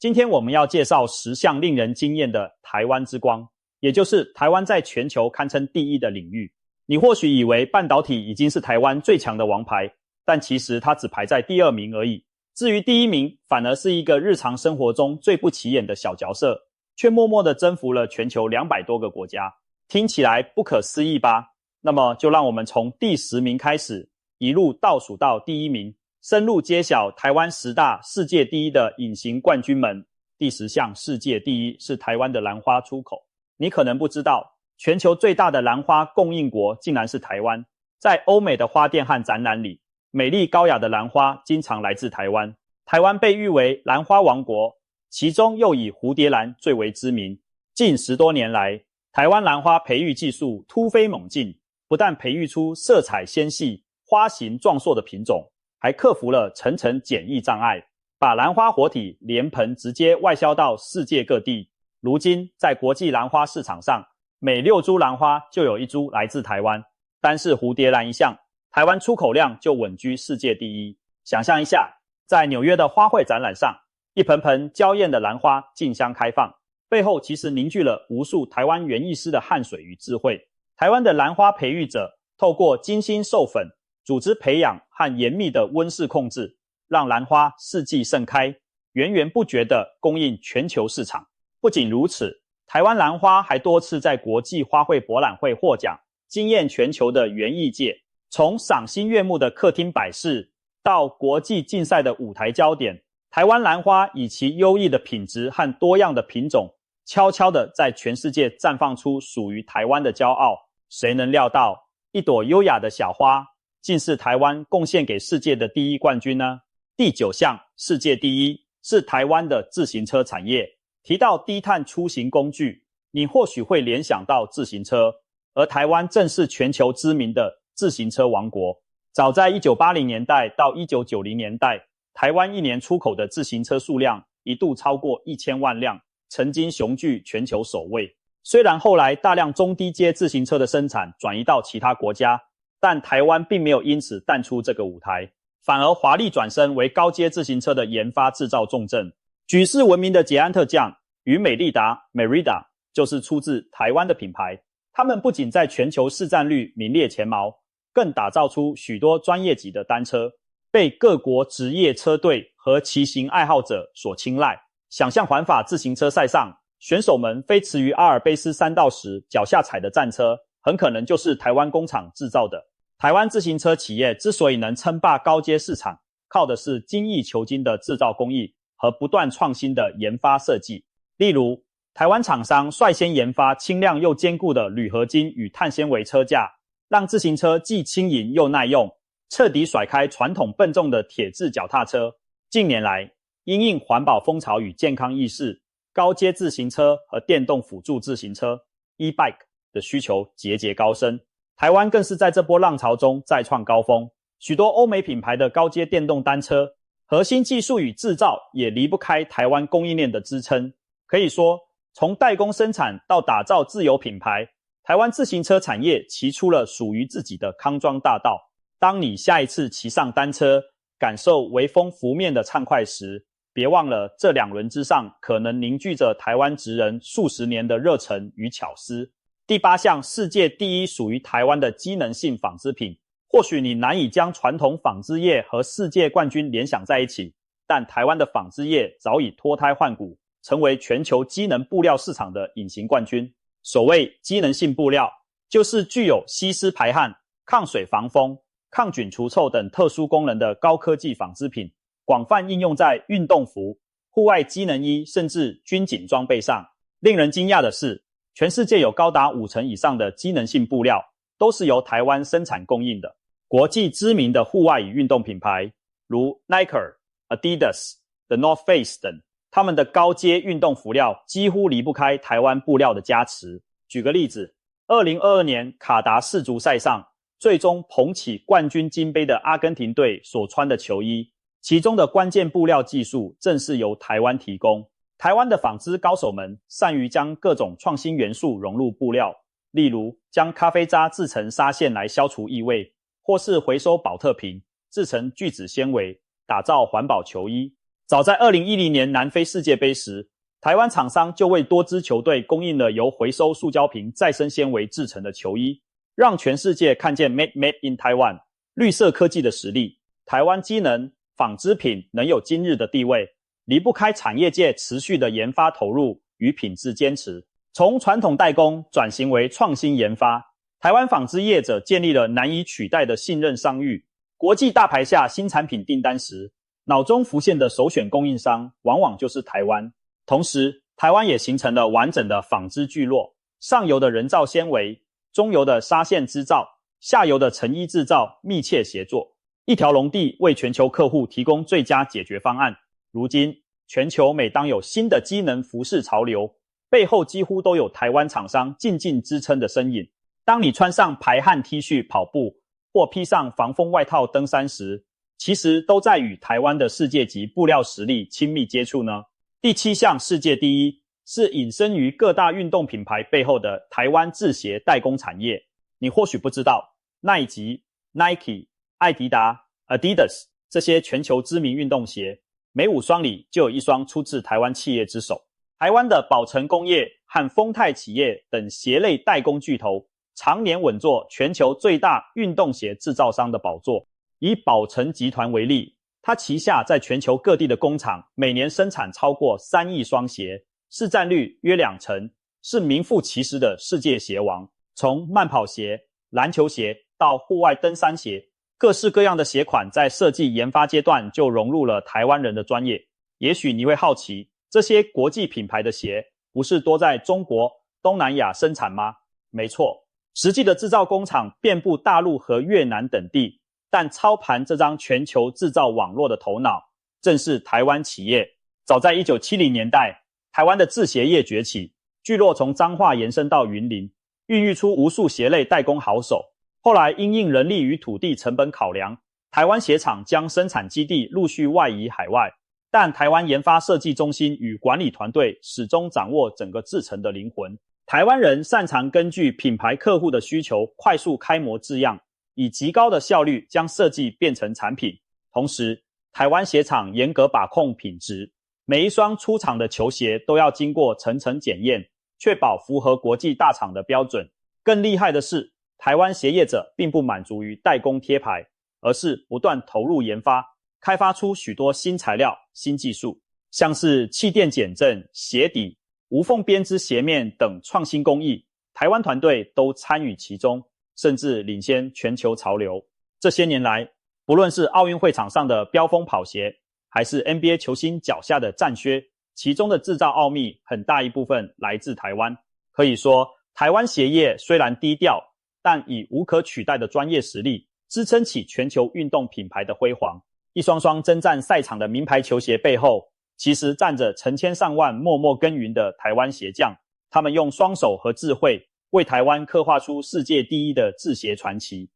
今天我们要介绍10项令人惊艳的台湾之光，也就是台湾在全球堪称第一的领域。你或许以为半导体已经是台湾最强的王牌，但其实它只排在第2名而已。至于第1名，反而是一个日常生活中最不起眼的小角色，却默默地征服了全球200多个国家。听起来不可思议吧？那么就让我们从第10名开始，一路倒数到第1名，深入揭晓台湾10大世界第一的隐形冠军们。第10项世界第一是台湾的兰花出口。你可能不知道，全球最大的兰花供应国竟然是台湾。在欧美的花店和展览里，美丽高雅的兰花经常来自台湾。台湾被誉为兰花王国，其中又以蝴蝶兰最为知名。近10多年来，台湾兰花培育技术突飞猛进，不但培育出色彩纤细、花形壮硕的品种，还克服了层层检疫障碍，把兰花活体连盆直接外销到世界各地。如今在国际兰花市场上，每6株兰花就有1株来自台湾。单是蝴蝶兰一项，台湾出口量就稳居世界第一。想象一下，在纽约的花卉展览上，一盆盆娇艳的兰花竞相开放，背后其实凝聚了无数台湾园艺师的汗水与智慧。台湾的兰花培育者透过精心授粉、组织培养和严密的温室控制，让兰花四季盛开，源源不绝地供应全球市场。不仅如此，台湾兰花还多次在国际花卉博览会获奖，惊艳全球的园艺界。从赏心悦目的客厅摆饰到国际竞赛的舞台焦点，台湾兰花以其优异的品质和多样的品种，悄悄地在全世界绽放出属于台湾的骄傲。谁能料到，一朵优雅的小花，竟是台湾贡献给世界的第一冠军呢？第9项世界第一是台湾的自行车产业。提到低碳出行工具，你或许会联想到自行车，而台湾正是全球知名的自行车王国。早在1980年代到1990年代，台湾一年出口的自行车数量一度超过1000万辆，曾经雄踞全球首位。虽然后来大量中低阶自行车的生产转移到其他国家，但台湾并没有因此淡出这个舞台，反而华丽转身为高阶自行车的研发制造重镇。举世闻名的捷安特酱与美利达 Merida 就是出自台湾的品牌。他们不仅在全球市占率名列前茅，更打造出许多专业级的单车，被各国职业车队和骑行爱好者所青睐。想象环法自行车赛上，选手们飞驰于阿尔卑斯山道时脚下踩的战车，很可能就是台湾工厂制造的。台湾自行车企业之所以能称霸高阶市场，靠的是精益求精的制造工艺和不断创新的研发设计。例如，台湾厂商率先研发轻量又坚固的铝合金与碳纤维车架，让自行车既轻盈又耐用，彻底甩开传统笨重的铁制脚踏车。近年来，因应环保风潮与健康意识，高阶自行车和电动辅助自行车 e-bike 的需求节节高升。台湾更是在这波浪潮中再创高峰，许多欧美品牌的高阶电动单车核心技术与制造也离不开台湾供应链的支撑。可以说，从代工生产到打造自有品牌，台湾自行车产业骑出了属于自己的康庄大道。当你下一次骑上单车，感受微风拂面的畅快时，别忘了这2轮之上可能凝聚着台湾职人数十年的热忱与巧思。第8项世界第一属于台湾的机能性纺织品。或许你难以将传统纺织业和世界冠军联想在一起，但台湾的纺织业早已脱胎换骨，成为全球机能布料市场的隐形冠军。所谓机能性布料，就是具有吸湿排汗、抗水防风、抗菌除臭等特殊功能的高科技纺织品，广泛应用在运动服、户外机能衣甚至军警装备上。令人惊讶的是，全世界有高达50%以上的机能性布料都是由台湾生产供应的。国际知名的户外与运动品牌，如 Nike、Adidas、The North Face 等，他们的高阶运动服料几乎离不开台湾布料的加持。举个例子，2022年卡达世足赛上，最终捧起冠军金杯的阿根廷队所穿的球衣，其中的关键布料技术正是由台湾提供。台湾的纺织高手们善于将各种创新元素融入布料，例如将咖啡渣制成纱线来消除异味，或是回收保特瓶制成聚酯纤维打造环保球衣。早在2010年南非世界杯时，台湾厂商就为多支球队供应了由回收塑胶瓶再生纤维制成的球衣，让全世界看见 Made in Taiwan 绿色科技的实力。台湾机能纺织品能有今日的地位，离不开产业界持续的研发投入与品质坚持。从传统代工转型为创新研发，台湾纺织业者建立了难以取代的信任商誉。国际大牌下新产品订单时，脑中浮现的首选供应商往往就是台湾。同时，台湾也形成了完整的纺织聚落，上游的人造纤维，中游的纱线织造，下游的成衣制造密切协作，一条龙地为全球客户提供最佳解决方案。如今，全球每当有新的机能服饰潮流，背后几乎都有台湾厂商静静支撑的身影。当你穿上排汗 T 恤跑步，或披上防风外套登山时，其实都在与台湾的世界级布料实力亲密接触呢。第7项世界第一是隐身于各大运动品牌背后的台湾制鞋代工产业。你或许不知道，耐吉、Nike、艾迪达、Adidas 这些全球知名运动鞋，每5双里就有1双出自台湾企业之手。台湾的宝成工业和丰泰企业等鞋类代工巨头，常年稳坐全球最大运动鞋制造商的宝座。以宝成集团为例，它旗下在全球各地的工厂每年生产超过3亿双鞋，市占率约20%，是名副其实的世界鞋王。从慢跑鞋、篮球鞋到户外登山鞋，各式各样的鞋款在设计研发阶段就融入了台湾人的专业。也许你会好奇，这些国际品牌的鞋不是多在中国、东南亚生产吗？没错，实际的制造工厂遍布大陆和越南等地，但操盘这张全球制造网络的头脑正是台湾企业。早在1970年代，台湾的制鞋业崛起，聚落从彰化延伸到云林，孕育出无数鞋类代工好手。后来因应人力与土地成本考量，台湾鞋厂将生产基地陆续外移海外，但台湾研发设计中心与管理团队始终掌握整个制程的灵魂。台湾人擅长根据品牌客户的需求快速开模制样，以极高的效率将设计变成产品。同时，台湾鞋厂严格把控品质，每一双出厂的球鞋都要经过层层检验，确保符合国际大厂的标准。更厉害的是，台湾鞋业者并不满足于代工贴牌，而是不断投入研发，开发出许多新材料、新技术，像是气垫减震、鞋底、无缝编织鞋面等创新工艺，台湾团队都参与其中，甚至领先全球潮流。这些年来，不论是奥运会场上的飙风跑鞋，还是 NBA 球星脚下的战靴，其中的制造奥秘很大一部分来自台湾。可以说，台湾鞋业虽然低调，但以无可取代的专业实力支撑起全球运动品牌的辉煌。一双双征战赛场的名牌球鞋背后，其实站着成千上万默默耕耘的台湾鞋匠，他们用双手和智慧为台湾刻画出世界第一的制鞋传奇。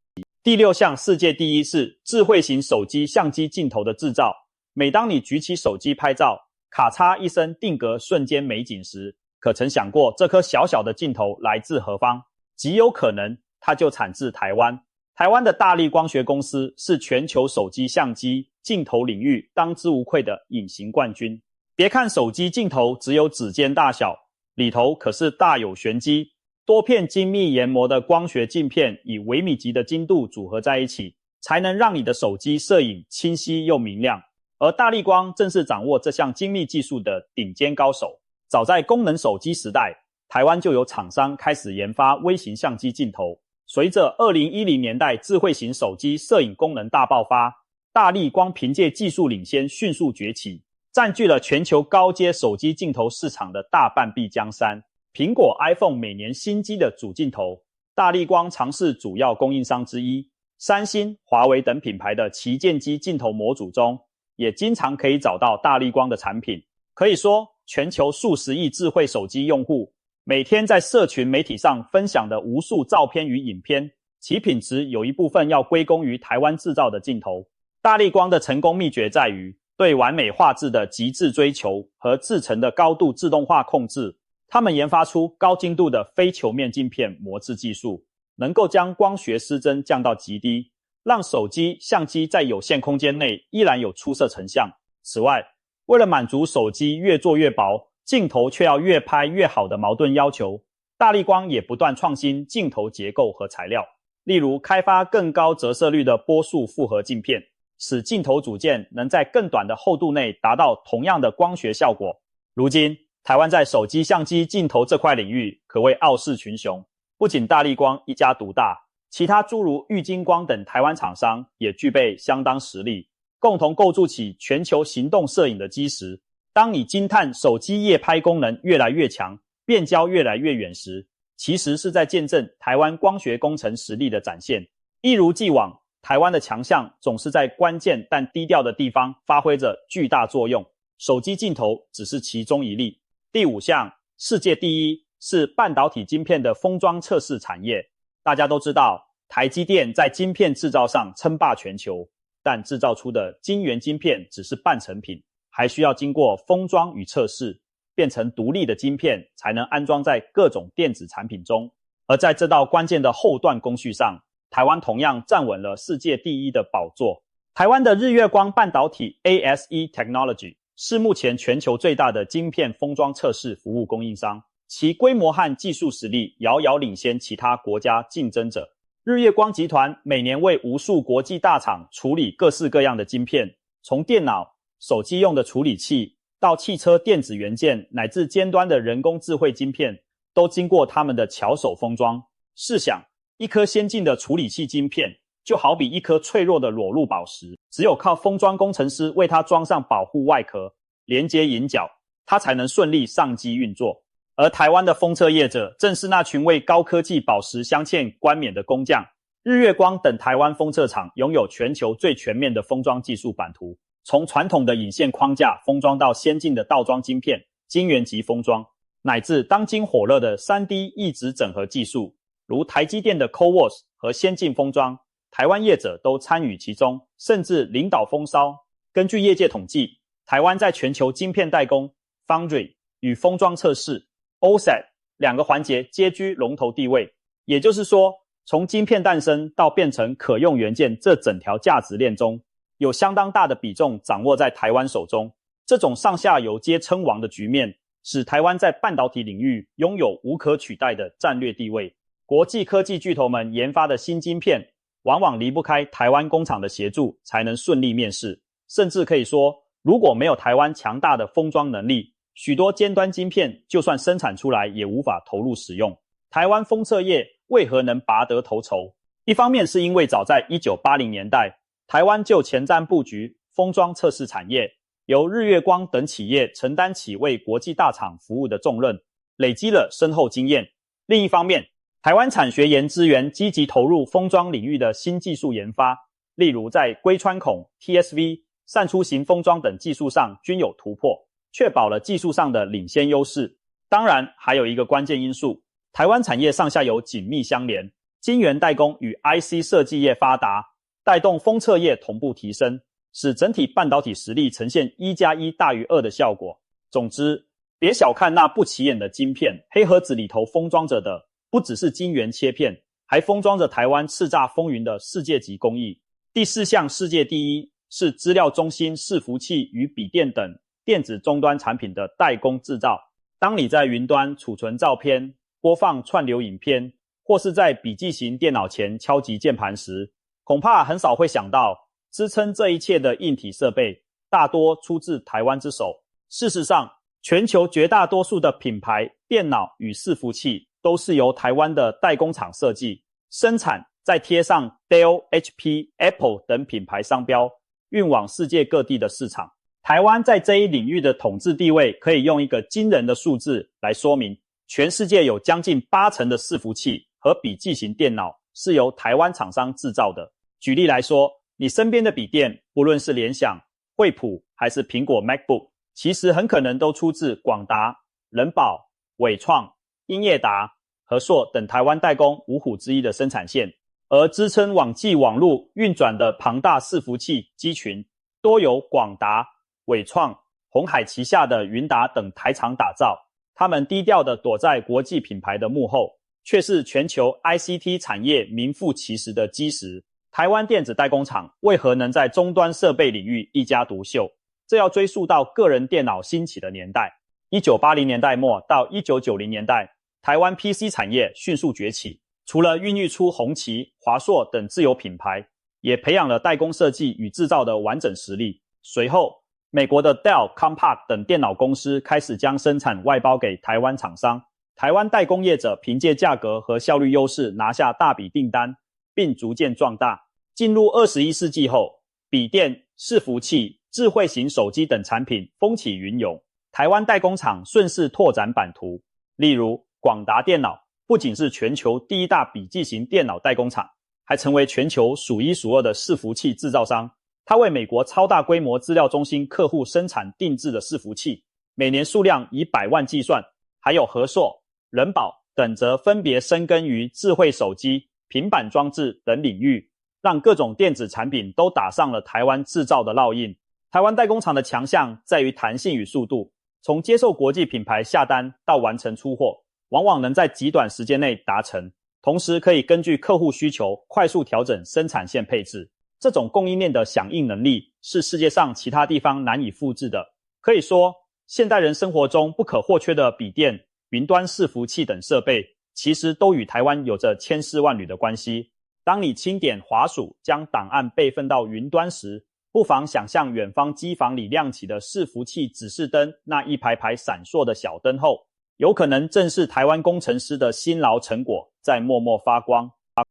第6项世界第一是智慧型手机相机镜头的制造。每当你举起手机拍照，咔嚓一声定格瞬间美景时，可曾想过这颗小小的镜头来自何方？极有可能它就产自台湾。台湾的大立光学公司是全球手机相机镜头领域当之无愧的隐形冠军。别看手机镜头只有指尖大小，里头可是大有玄机。多片精密研磨的光学镜片以微米级的精度组合在一起，才能让你的手机摄影清晰又明亮。而大立光正是掌握这项精密技术的顶尖高手。早在功能手机时代，台湾就有厂商开始研发微型相机镜头。随着2010年代智慧型手机摄影功能大爆发，大立光凭借技术领先迅速崛起，占据了全球高阶手机镜头市场的大半壁江山。苹果 iPhone 每年新机的主镜头，大立光常是主要供应商之一。三星、华为等品牌的旗舰机镜头模组中，也经常可以找到大立光的产品。可以说，全球数十亿智慧手机用户每天在社群媒体上分享的无数照片与影片，其品质有一部分要归功于台湾制造的镜头。大立光的成功秘诀在于对完美画质的极致追求和制程的高度自动化控制。他们研发出高精度的非球面镜片模制技术，能够将光学失真降到极低，让手机、相机在有限空间内依然有出色成像。此外，为了满足手机越做越薄，镜头却要越拍越好的矛盾要求，大立光也不断创新镜头结构和材料，例如开发更高折射率的波束复合镜片，使镜头组件能在更短的厚度内达到同样的光学效果。如今，台湾在手机相机镜头这块领域可谓傲视群雄，不仅大立光一家独大，其他诸如玉晶光等台湾厂商也具备相当实力，共同构筑起全球行动摄影的基石。当你惊叹手机夜拍功能越来越强，变焦越来越远时，其实是在见证台湾光学工程实力的展现。一如既往，台湾的强项总是在关键但低调的地方发挥着巨大作用，手机镜头只是其中一例。第5项，世界第一是半导体晶片的封装测试产业。大家都知道，台积电在晶片制造上称霸全球，但制造出的晶圆晶片只是半成品，还需要经过封装与测试，变成独立的晶片才能安装在各种电子产品中。而在这道关键的后段工序上，台湾同样站稳了世界第一的宝座。台湾的日月光半导体 ASE Technology 是目前全球最大的晶片封装测试服务供应商，其规模和技术实力遥遥领先其他国家竞争者。日月光集团每年为无数国际大厂处理各式各样的晶片，从电脑、手机用的处理器到汽车电子元件乃至尖端的人工智慧晶片，都经过他们的巧手封装。试想，一颗先进的处理器晶片就好比一颗脆弱的裸露宝石，只有靠封装工程师为它装上保护外壳，连接引脚，它才能顺利上机运作。而台湾的封测业者正是那群为高科技宝石镶嵌冠冕的工匠。日月光等台湾封测厂拥有全球最全面的封装技术版图，从传统的引线框架封装到先进的倒装晶片、晶圆级封装，乃至当今火热的 3D 异质整合技术，如台积电的 CoWoS 和先进封装，台湾业者都参与其中，甚至领导风骚。根据业界统计，台湾在全球晶片代工、Foundry 与封装测试、OSAT 两个环节皆居龙头地位。也就是说，从晶片诞生到变成可用元件这整条价值链中，有相当大的比重掌握在台湾手中。这种上下游皆称王的局面，使台湾在半导体领域拥有无可取代的战略地位。国际科技巨头们研发的新晶片，往往离不开台湾工厂的协助才能顺利面世。甚至可以说，如果没有台湾强大的封装能力，许多尖端晶片就算生产出来也无法投入使用。台湾封测业为何能拔得头筹？一方面是因为早在1980年代，台湾就前瞻布局封装测试产业，由日月光等企业承担起为国际大厂服务的重任，累积了深厚经验。另一方面，台湾产学研资源积极投入封装领域的新技术研发，例如在硅穿孔、TSV、散出型封装等技术上均有突破，确保了技术上的领先优势。当然，还有一个关键因素，台湾产业上下游紧密相连，晶圆代工与 IC 设计业发达，带动封测业同步提升，使整体半导体实力呈现1+1大于2的效果。总之，别小看那不起眼的晶片，黑盒子里头封装着的不只是晶圆切片，还封装着台湾叱咤风云的世界级工艺。第4项世界第一是资料中心、伺服器与笔电等电子终端产品的代工制造。当你在云端储存照片、播放串流影片，或是在笔记型电脑前敲击键盘时，恐怕很少会想到，支撑这一切的硬体设备大多出自台湾之手。事实上，全球绝大多数的品牌电脑与伺服器都是由台湾的代工厂设计、生产，再贴上 Dell、HP、Apple 等品牌商标，运往世界各地的市场。台湾在这一领域的统治地位可以用一个惊人的数字来说明，全世界有将近80%的伺服器和笔记型电脑是由台湾厂商制造的。举例来说，你身边的笔电，不论是联想、惠普还是苹果 MacBook， 其实很可能都出自广达、仁宝、伟创、英业达、和硕等台湾代工五虎之一的生产线。而支撑网际网络运转的庞大伺服器机群，多由广达、伟创、鸿海旗下的云达等台厂打造。他们低调地躲在国际品牌的幕后，却是全球 ICT 产业名副其实的基石。台湾电子代工厂为何能在终端设备领域一家独秀？这要追溯到个人电脑兴起的年代。1980年代末到1990年代，台湾 PC 产业迅速崛起，除了孕育出红旗、华硕等自有品牌，也培养了代工设计与制造的完整实力。随后，美国的 Dell、Compaq 等电脑公司开始将生产外包给台湾厂商，台湾代工业者凭借价格和效率优势拿下大笔订单，并逐渐壮大。进入21世纪后，笔电、伺服器、智慧型手机等产品风起云涌，台湾代工厂顺势拓展版图。例如，广达电脑不仅是全球第一大笔记型电脑代工厂，还成为全球数一数二的伺服器制造商。它为美国超大规模资料中心客户生产定制的伺服器，每年数量以百万计算。还有和硕、人保等则分别深耕于智慧手机、平板装置等领域，让各种电子产品都打上了台湾制造的烙印。台湾代工厂的强项在于弹性与速度，从接受国际品牌下单到完成出货，往往能在极短时间内达成，同时可以根据客户需求快速调整生产线配置。这种供应链的响应能力是世界上其他地方难以复制的。可以说，现代人生活中不可或缺的笔电、云端伺服器等设备，其实都与台湾有着千丝万缕的关系。当你轻点滑鼠将档案备份到云端时，不妨想象远方机房里亮起的伺服器指示灯那一排排闪烁的小灯后，有可能正是台湾工程师的辛劳成果在默默发光。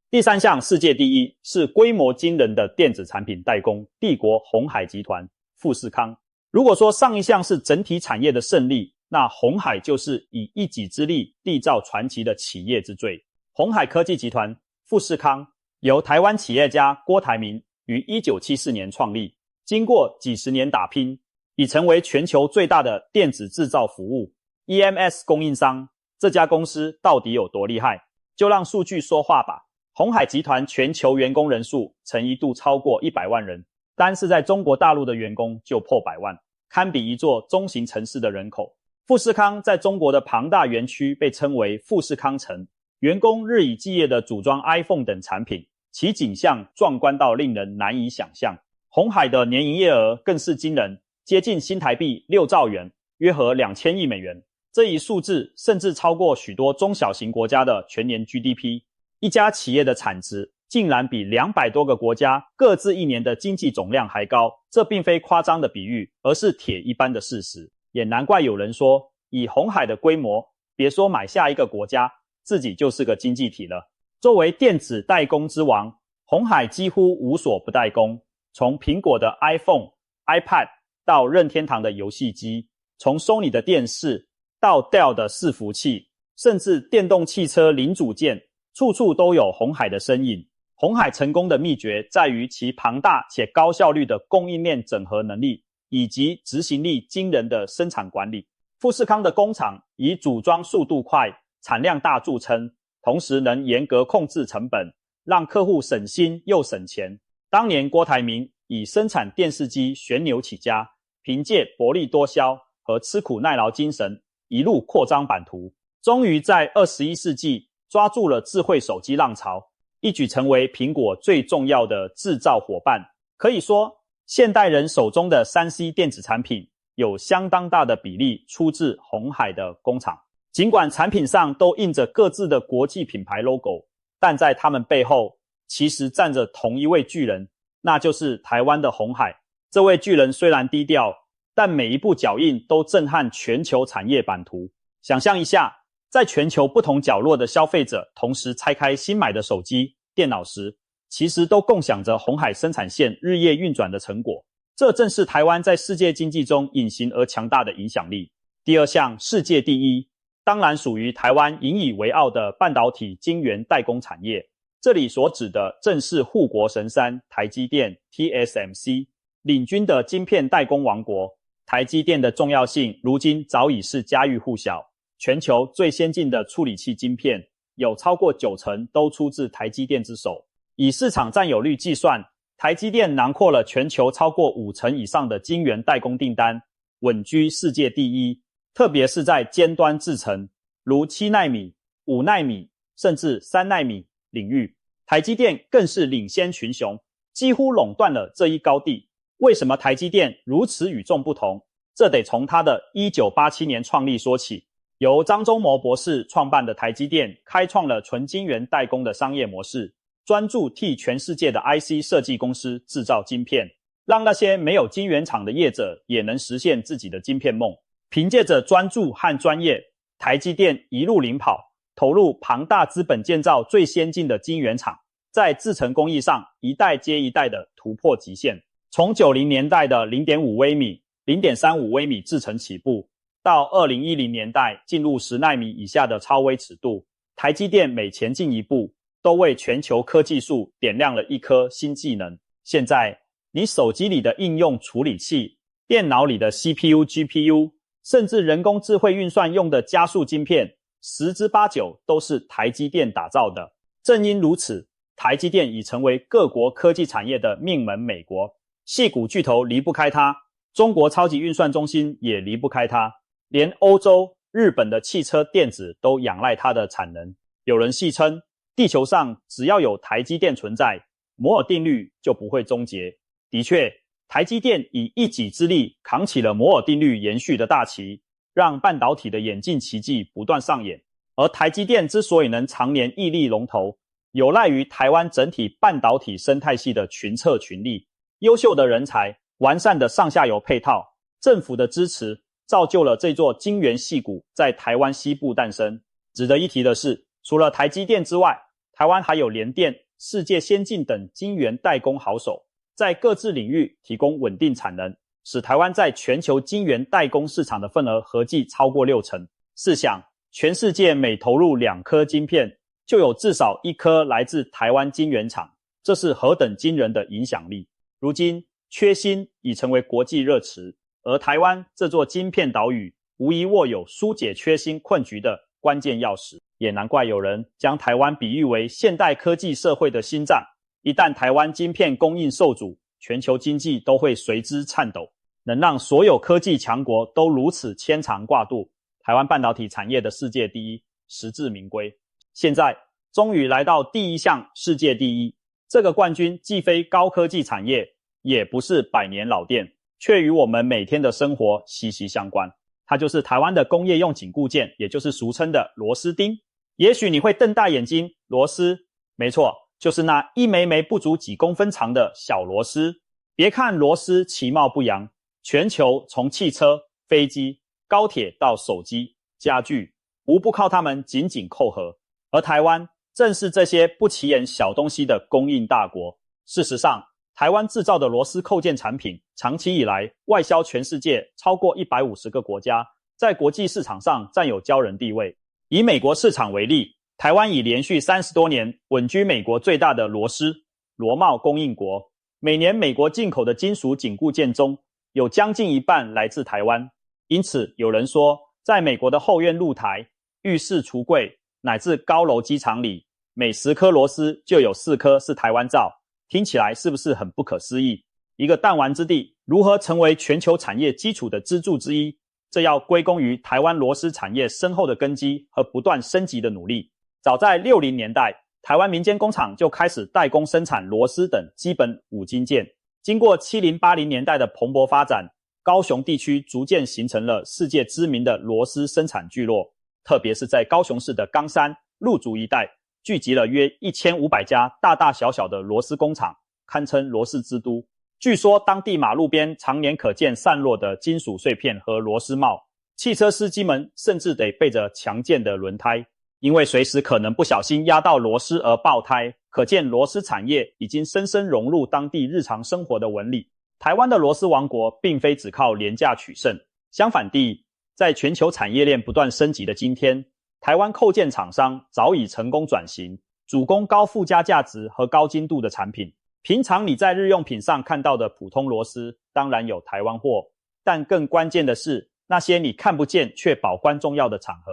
第三项世界第一是规模惊人的电子产品代工帝国鸿海集团富士康。如果说上一项是整体产业的胜利，那鸿海就是以一己之力缔造传奇的企业之最。鸿海科技集团富士康由台湾企业家郭台铭于1974年创立，经过几十年打拼，已成为全球最大的电子制造服务 EMS 供应商。这家公司到底有多厉害？就让数据说话吧。鸿海集团全球员工人数曾一度超过100万人，单是在中国大陆的员工就破100万，堪比一座中型城市的人口。富士康在中国的庞大园区被称为富士康城，员工日以继夜地组装 iPhone 等产品，其景象壮观到令人难以想象。鸿海的年营业额更是惊人，接近新台币6兆元，约合2000亿美元。这一数字甚至超过许多中小型国家的全年 GDP。一家企业的产值竟然比200多个国家各自一年的经济总量还高，这并非夸张的比喻，而是铁一般的事实。也难怪有人说，以鸿海的规模，别说买下一个国家，自己就是个经济体了。作为电子代工之王，鸿海几乎无所不代工，从苹果的 iPhone、iPad 到任天堂的游戏机，从 Sony 的电视到 Dell 的伺服器，甚至电动汽车零组件，处处都有鸿海的身影。鸿海成功的秘诀在于其庞大且高效率的供应链整合能力，以及执行力惊人的生产管理。富士康的工厂以组装速度快、产量大著称，同时能严格控制成本，让客户省心又省钱。当年郭台铭以生产电视机旋钮起家，凭借薄利多销和吃苦耐劳精神，一路扩张版图，终于在21世纪抓住了智慧手机浪潮，一举成为苹果最重要的制造伙伴。可以说，现代人手中的 3C 电子产品有相当大的比例出自鸿海的工厂。尽管产品上都印着各自的国际品牌 logo， 但在他们背后其实站着同一位巨人，那就是台湾的鸿海。这位巨人虽然低调，但每一步脚印都震撼全球产业版图。想象一下，在全球不同角落的消费者同时拆开新买的手机、电脑时，其实都共享着鸿海生产线日夜运转的成果。这正是台湾在世界经济中隐形而强大的影响力。第二项世界第一，当然属于台湾引以为傲的半导体晶圆代工产业。这里所指的正是护国神山台积电 TSMC 领军的晶片代工王国。台积电的重要性如今早已是家喻户晓，全球最先进的处理器晶片有超过90%都出自台积电之手。以市场占有率计算，台积电囊括了全球超过50%以上的晶圆代工订单，稳居世界第一。特别是在尖端制程，如7奈米、5奈米，甚至3奈米领域，台积电更是领先群雄，几乎垄断了这一高地。为什么台积电如此与众不同？这得从它的1987年创立说起。由张忠谋博士创办的台积电开创了纯晶圆代工的商业模式，专注替全世界的 IC 设计公司制造晶片，让那些没有晶圆厂的业者也能实现自己的晶片梦。凭借着专注和专业，台积电一路领跑，投入庞大资本建造最先进的晶圆厂，在制程工艺上一代接一代的突破极限。从90年代的 0.5 微米、0.35 微米制程起步，到2010年代进入10奈米以下的超微尺度，台积电每前进一步，都为全球科技树点亮了一颗新技能。现在，你手机里的应用处理器、电脑里的 CPU、GPU， 甚至人工智慧运算用的加速晶片，10之8九都是台积电打造的。正因如此，台积电已成为各国科技产业的命门美国，矽谷巨头离不开它，中国超级运算中心也离不开它。连欧洲、日本的汽车电子都仰赖它的产能。有人戏称，地球上只要有台积电存在，摩尔定律就不会终结。的确，台积电以一己之力扛起了摩尔定律延续的大旗，让半导体的演进奇迹不断上演。而台积电之所以能常年屹立龙头，有赖于台湾整体半导体生态系的群策群力，优秀的人才，完善的上下游配套，政府的支持，造就了这座晶圆矽谷在台湾西部诞生。值得一提的是，除了台积电之外，台湾还有联电、世界先进等晶圆代工好手，在各自领域提供稳定产能，使台湾在全球晶圆代工市场的份额合计超过60%。试想，全世界每投入2颗晶片，就有至少1颗来自台湾晶圆厂，这是何等惊人的影响力。如今，缺芯已成为国际热词，而台湾这座晶片岛屿无疑握有疏解缺芯困局的关键钥匙，也难怪有人将台湾比喻为现代科技社会的心脏。一旦台湾晶片供应受阻，全球经济都会随之颤抖。能让所有科技强国都如此牵肠挂肚，台湾半导体产业的世界第一，实至名归。现在终于来到第一项世界第一，这个冠军既非高科技产业，也不是百年老店，却与我们每天的生活息息相关。它就是台湾的工业用紧固件，也就是俗称的螺丝钉。也许你会瞪大眼睛，螺丝？没错，就是那一枚枚不足几公分长的小螺丝。别看螺丝其貌不扬，全球从汽车、飞机、高铁到手机、家具，无不靠它们紧紧扣合。而台湾正是这些不起眼小东西的供应大国。事实上，台湾制造的螺丝扣件产品，长期以来外销全世界超过150个国家，在国际市场上占有骄人地位。以美国市场为例，台湾已连续30多年稳居美国最大的螺丝、螺帽供应国。每年美国进口的金属紧固件中，有将近一半来自台湾。因此，有人说，在美国的后院露台、浴室橱柜，乃至高楼机场里，每10颗螺丝就有4颗是台湾造。听起来是不是很不可思议？一个弹丸之地，如何成为全球产业基础的支柱之一？这要归功于台湾螺丝产业深厚的根基和不断升级的努力。早在60年代，台湾民间工厂就开始代工生产螺丝等基本五金件。经过70、80年代的蓬勃发展，高雄地区逐渐形成了世界知名的螺丝生产聚落，特别是在高雄市的冈山、鹿竹一带，聚集了约1500家大大小小的螺丝工厂，堪称螺丝之都。据说当地马路边常年可见散落的金属碎片和螺丝帽，汽车司机们甚至得背着强健的轮胎，因为随时可能不小心压到螺丝而爆胎。可见螺丝产业已经深深融入当地日常生活的纹理。台湾的螺丝王国并非只靠廉价取胜，相反地，在全球产业链不断升级的今天，台湾扣件厂商早已成功转型，主攻高附加价值和高精度的产品。平常你在日用品上看到的普通螺丝，当然有台湾货，但更关键的是那些你看不见却宝关重要的场合，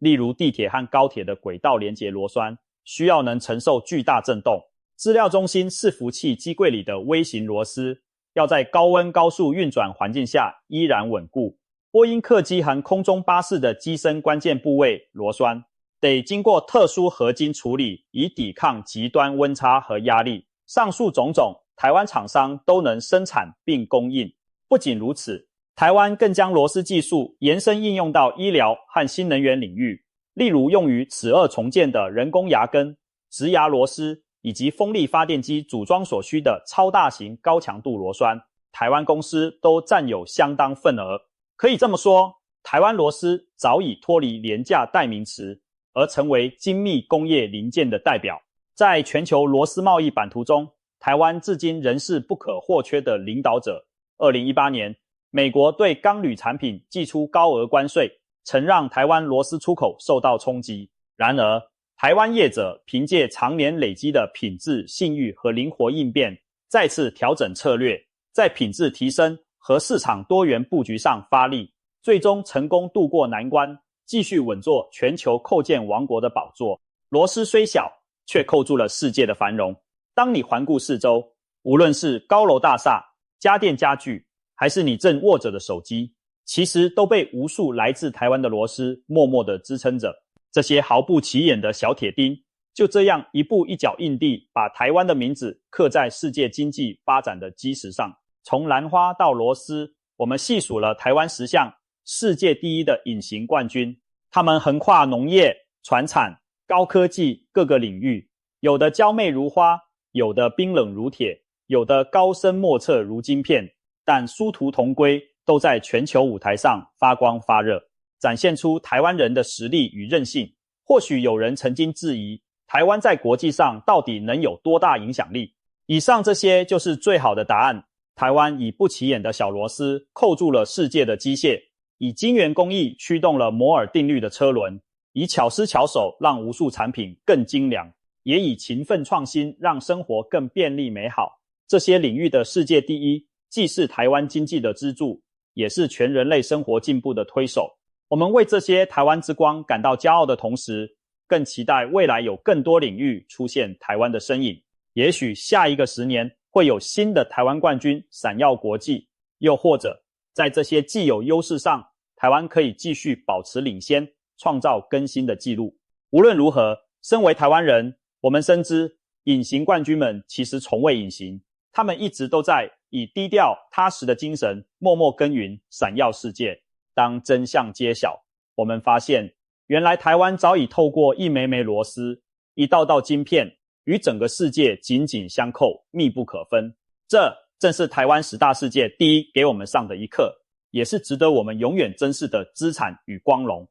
例如地铁和高铁的轨道连结螺栓，需要能承受巨大震动。资料中心伺服器机柜里的微型螺丝，要在高温高速运转环境下依然稳固。波音客机和空中巴士的机身关键部位螺栓，得经过特殊合金处理，以抵抗极端温差和压力。上述种种台湾厂商都能生产并供应。不仅如此，台湾更将螺丝技术延伸应用到医疗和新能源领域，例如用于齿腭重建的人工牙根、植牙螺丝，以及风力发电机组装所需的超大型高强度螺栓，台湾公司都占有相当份额。可以这么说，台湾螺丝早已脱离廉价代名词，而成为精密工业零件的代表。在全球螺丝贸易版图中，台湾至今仍是不可或缺的领导者。2018年，美国对钢铝产品祭出高额关税，曾让台湾螺丝出口受到冲击。然而，台湾业者凭借常年累积的品质、信誉和灵活应变，再次调整策略，在品质提升和市场多元布局上发力，最终成功渡过难关，继续稳坐全球扣件王国的宝座。螺丝虽小，却扣住了世界的繁荣。当你环顾四周，无论是高楼大厦、家电家具，还是你正握着的手机，其实都被无数来自台湾的螺丝默默地支撑着。这些毫不起眼的小铁钉，就这样一步一脚印地把台湾的名字刻在世界经济发展的基石上。从兰花到螺丝，我们细数了台湾10项世界第一的隐形冠军，他们横跨农业、传产、高科技各个领域，有的娇媚如花，有的冰冷如铁，有的高深莫测如晶片，但殊途同归，都在全球舞台上发光发热，展现出台湾人的实力与韧性。或许有人曾经质疑，台湾在国际上到底能有多大影响力？以上这些就是最好的答案。台湾以不起眼的小螺丝扣住了世界的机械，以晶圆工艺驱动了摩尔定律的车轮，以巧思巧手让无数产品更精良，也以勤奋创新让生活更便利美好。这些领域的世界第一，既是台湾经济的支柱，也是全人类生活进步的推手。我们为这些台湾之光感到骄傲的同时，更期待未来有更多领域出现台湾的身影。也许下一个10年会有新的台湾冠军闪耀国际，又或者在这些既有优势上，台湾可以继续保持领先，创造更新的纪录。无论如何，身为台湾人，我们深知隐形冠军们其实从未隐形，他们一直都在以低调踏实的精神默默耕耘，闪耀世界。当真相揭晓，我们发现原来台湾早已透过一枚枚螺丝、一道道晶片，与整个世界紧紧相扣，密不可分。这正是台湾10大世界第一给我们上的一课，也是值得我们永远珍视的资产与光荣。